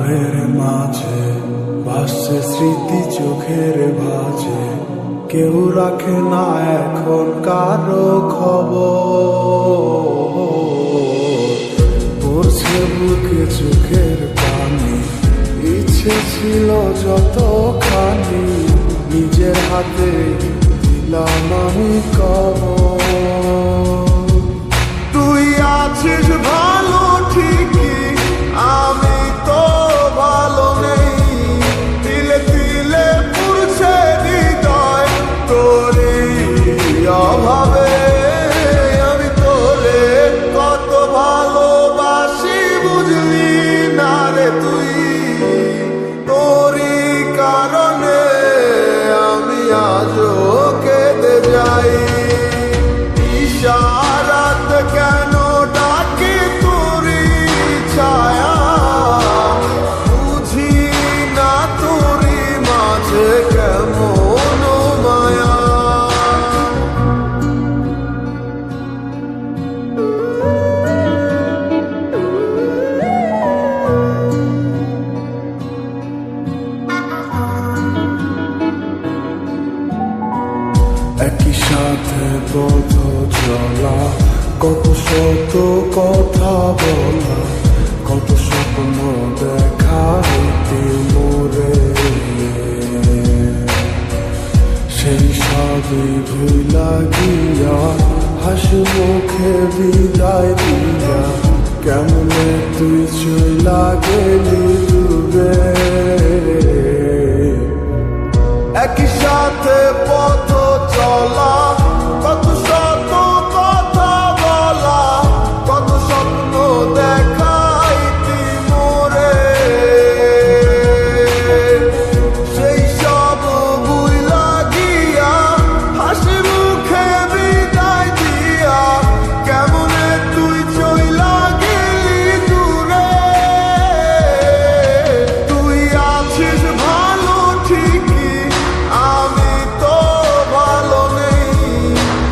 আবের মাঝে ভাসছে স্মৃতি চোখের ভাঁজে, কেউ রাখে না এখন কারো খবর। পড়ছে বুকে চোখের পানি, ইচ্ছে ছিল যতখানি, নিজের হাতে দিলাম আমি কবর। তুই আছিস ভালো ঠিকই, আমি তো ভালো নেই, তিলে তিলে পুড়ছে হৃদয় তোরই অভাবে। আমি তোরে কত ভালোবাসি বুঝলি না রে তুই, তোরই কারণে আমি আজও কেঁদে যাই। ইশারাত কেন ডাকি তোরই ছায়া, বুঝি না তোরই মাঝে কেমন মায়া। একই সাথে পথ চলা, কত শত কথা বলা, কত স্বপ্ন দেখা হইতে মোরে, সেই সবই ভুলা গিয়া হাসি মুখে বিদায় দিয়া, কেমনে তুই চইলা গেলি দূরে। একই সাথে পথ চলা, কত শত কথা বলা, কত স্বপ্ন দেখাইতি মোরে, সেই সব ভুইলা গিয়া হাসি মুখে বিদায় দিয়া, কেমনে তুই চইলা গেলি দূরে। তুই আছিস ভালো ঠিকই, আমি তো ভালো নেই,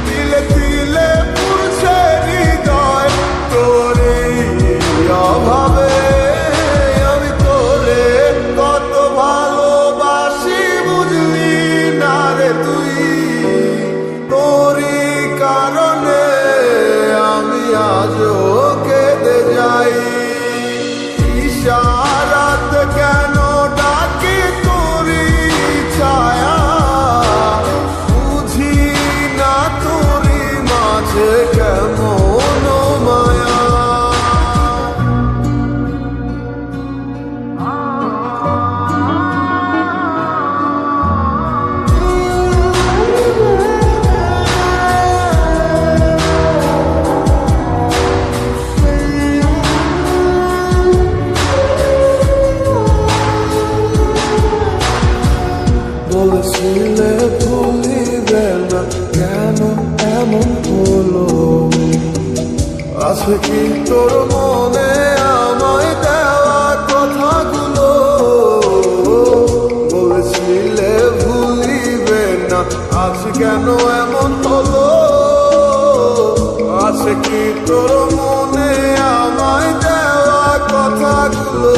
তিলে তিলে পুড়ছে হৃদয় তোরই অভাবে। আমি তোরে কত ভালোবাসি বুঝলি না রে তুই, তোরই কারণে আমি আজও কেঁদে যাই। ইশারাত কেন ডাকি তোরই ছায়া, বুঝি না তোরই মাঝে কেমন মায়া। বলেছিলে ভুলিবে না, কেন এমন হলো? আছে কি তোর মনে আমায় দেওয়া কথাগুলো? বলেছিলে ভুলিবে না, আজ কেন এমন হলো? আছে কি তোর মনে আমায় দেওয়া কথাগুলো?